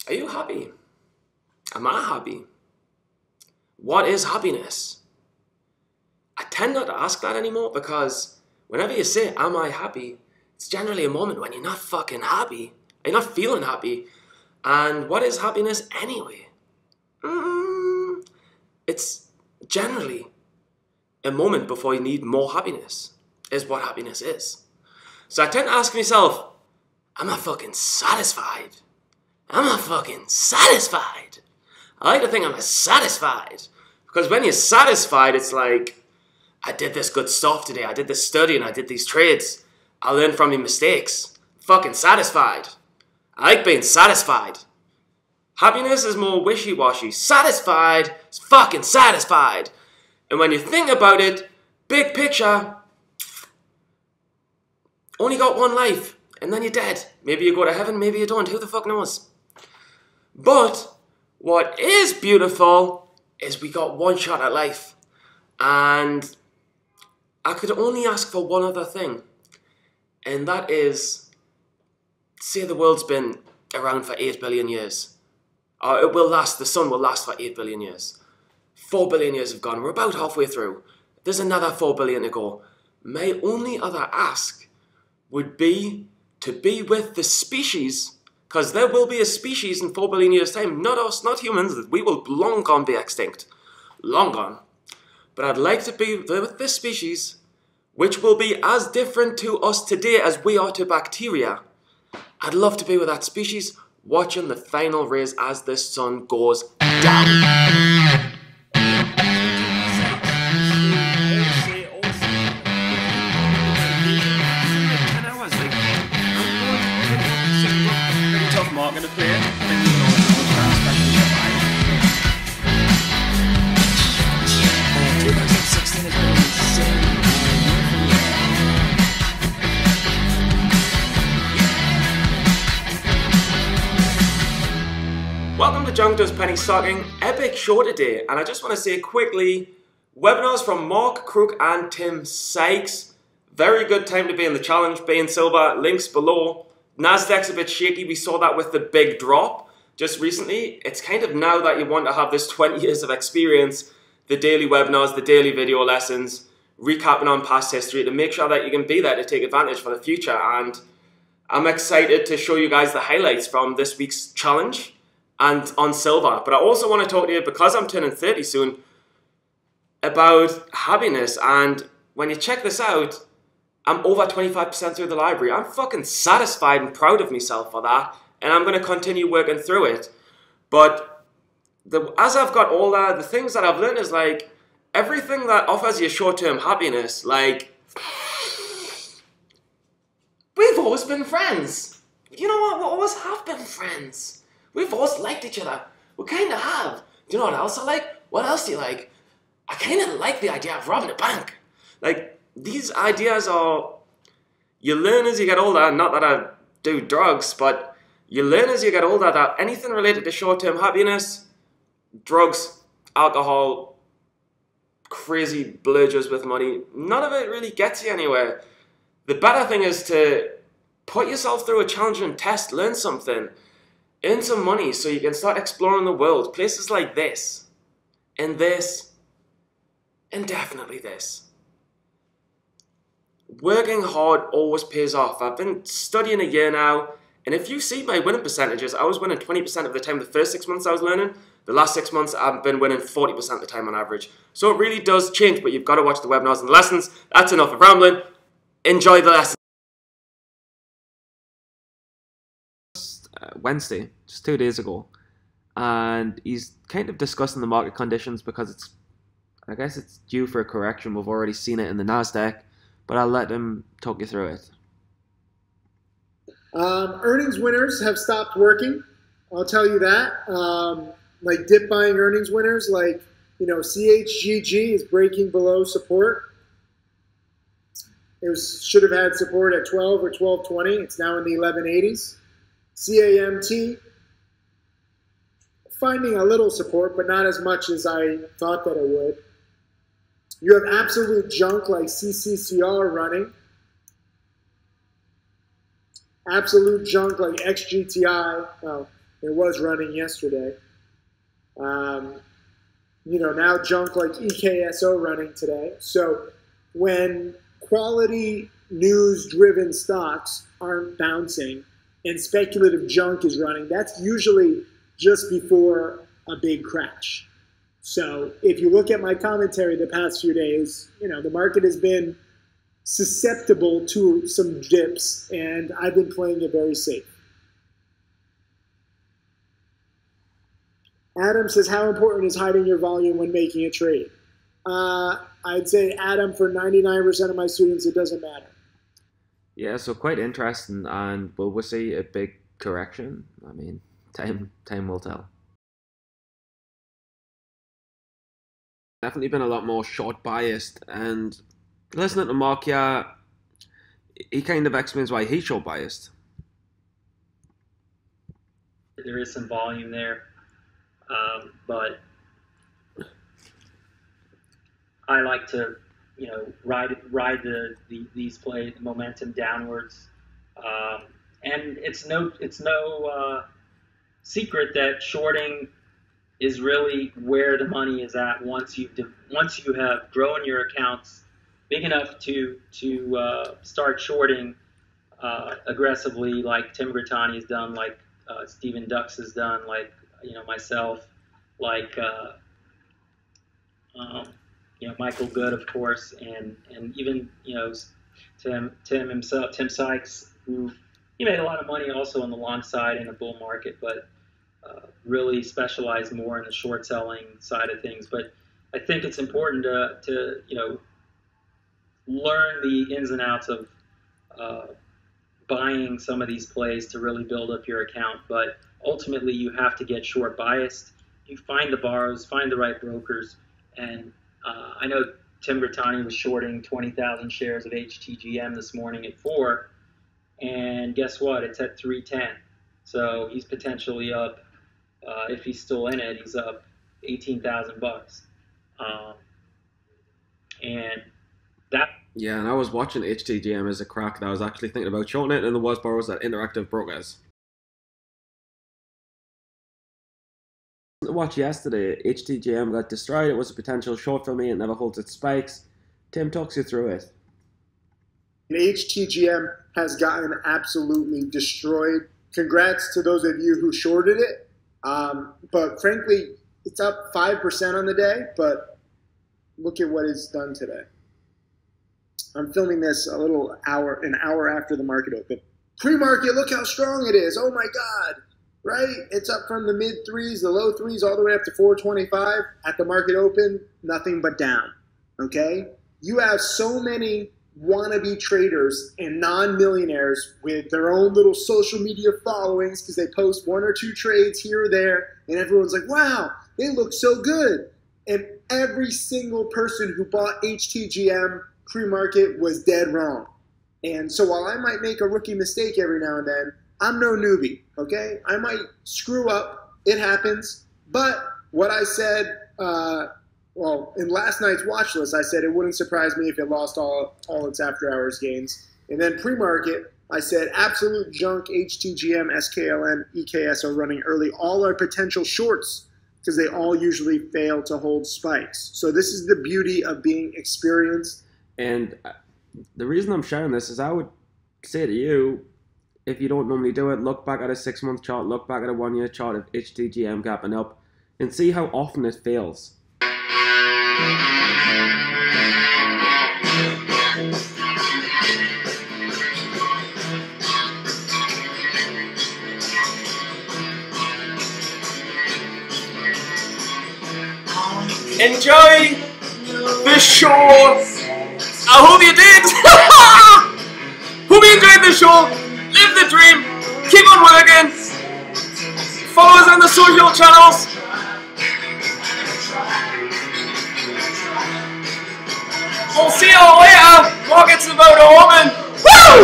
Are you happy? Am I happy? What is happiness? I tend not to ask that anymore because whenever you say, am I happy? It's generally a moment when you're not fucking happy. You're not feeling happy. And what is happiness anyway? It's generally a moment before you need more happiness, is what happiness is. So I tend to ask myself, am I fucking satisfied? Am I fucking satisfied? I like to think I'm satisfied. Because when you're satisfied, it's like, I did this good stuff today. I did this studying. I did these trades. I learned from my mistakes. Fucking satisfied. I like being satisfied. Happiness is more wishy-washy. Satisfied is fucking satisfied. And when you think about it, big picture, only got one life, and then you're dead. Maybe you go to heaven, maybe you don't. Who the fuck knows? But what is beautiful is we got one shot at life. And I could only ask for one other thing. And that is, say the world's been around for 8 billion years. It will last, the sun will last for 8 billion years. 4 billion years have gone, we're about halfway through. There's another 4 billion to go. My only other ask would be to be with the species, because there will be a species in 4 billion years' time. Not us, not humans, we will long gone be extinct. Long gone. But I'd like to be with this species, which will be as different to us today as we are to bacteria. I'd love to be with that species, watching the final rays as the sun goes down. Mark gonna play it. Welcome to Jonk does PennyStocking. Epic show today, and I just want to say quickly, webinars from Mark, Crook and Tim Sykes. Very good time to be in the challenge, be in silver, links below. Nasdaq's a bit shaky, we saw that with the big drop just recently. It's kind of now that you want to have this 20 years of experience, the daily webinars, the daily video lessons, recapping on past history to make sure that you can be there to take advantage for the future. And I'm excited to show you guys the highlights from this week's challenge and on silver. But I also want to talk to you, because I'm turning 30 soon, about happiness. And when you check this out, I'm over 25% through the library. I'm fucking satisfied and proud of myself for that. And I'm going to continue working through it. But as I've got older, the things that I've learned is like, everything that offers you short-term happiness, like, we've always been friends. You know what? We always have been friends. We've always liked each other. We kind of have. Do you know what else I like? What else do you like? I kind of like the idea of robbing a bank. Like, these ideas are, you learn as you get older, not that I do drugs, but you learn as you get older that anything related to short-term happiness, drugs, alcohol, crazy bludgers with money, none of it really gets you anywhere. The better thing is to put yourself through a challenging test, learn something, earn some money so you can start exploring the world. Places like this, and definitely this. Working hard always pays off. I've been studying a year now, and if you see my winning percentages, I was winning 20% of the time the first 6 months I was learning. The last 6 months I've been winning 40% of the time on average. So it really does change, but you've got to watch the webinars and the lessons. That's enough of rambling. Enjoy the lesson. Wednesday, just 2 days ago, and he's kind of discussing the market conditions because I guess it's due for a correction. We've already seen it in the Nasdaq. But I'll let him talk you through it. Earnings winners have stopped working. I'll tell you that. Like dip buying earnings winners, like, you know, CHGG is breaking below support. It should have had support at 12 or 12.20. It's now in the 11.80s. CAMT finding a little support, but not as much as I thought that it would. You have absolute junk like CCCR running. Absolute junk like XGTI. Well, It was running yesterday. You know, now Jonk like EKSO running today. So when quality news-driven stocks aren't bouncing and speculative junk is running, that's usually just before a big crash. So if you look at my commentary the past few days, you know, the market has been susceptible to some dips, and I've been playing it very safe. Adam says, how important is hiding your volume when making a trade? I'd say, Adam, for 99% of my students, it doesn't matter. Yeah, so quite interesting. And will we see a big correction? I mean, time will tell. Definitely been a lot more short biased. And listening to Mark, yeah, he kind of explains why he's short biased. There is some volume there. But I like to, you know, ride these plays, the momentum downwards, and it's no secret that shorting is really where the money is at once you have grown your accounts big enough to start shorting aggressively, like Tim Grittani has done, like Stephen Dux has done, like, you know, myself, like you know, Michael Good, of course, and even, you know, Tim himself, Tim Sykes, who he made a lot of money also on the long side in a bull market, but really specialized more in the short selling side of things. But I think it's important to you know, learn the ins and outs of buying some of these plays to really build up your account. But ultimately, you have to get short biased. You find the borrows, find the right brokers, and I know Tim Grittani was shorting 20,000 shares of HTGM this morning at 4, and guess what? It's at 310. So he's potentially up, if he's still in it, he's up $18,000. And that. Yeah, and I was watching HTGM as a crack that I was actually thinking about shorting it, and there was borrows at Interactive Brokers. Watch yesterday, HTGM got destroyed. It was a potential short for me. It never holds its spikes. Tim talks you through it. HTGM has gotten absolutely destroyed. Congrats to those of you who shorted it. But frankly, it's up 5% on the day, but look at what it's done today. I'm filming this an hour after the market opened. Pre-market, look how strong it is. Oh my God. Right? It's up from the mid threes, the low threes, all the way up to 425. At the market open, nothing but down. Okay? You have so many wannabe traders and non-millionaires with their own little social media followings because they post 1 or 2 trades here or there, and everyone's like, wow, they look so good. And every single person who bought HTGM pre-market was dead wrong. And so while I might make a rookie mistake every now and then, I'm no newbie, okay? I might screw up. It happens. But what I said, well, in last night's watch list, I said it wouldn't surprise me if it lost all its after-hours gains. And then pre-market, I said absolute junk, HTGM, SKLN, EKS are running early. All are potential shorts because they all usually fail to hold spikes. So this is the beauty of being experienced. And the reason I'm sharing this is I would say to you, if you don't normally do it, look back at a 6-month chart, look back at a 1-year chart of HTGM gapping up, and see how often it fails. Enjoy the show. I hope you did. Hope you enjoyed the show. Live the dream. Keep on working. Follow us on the social channels. We'll see you all later. Market's about to open. Woo!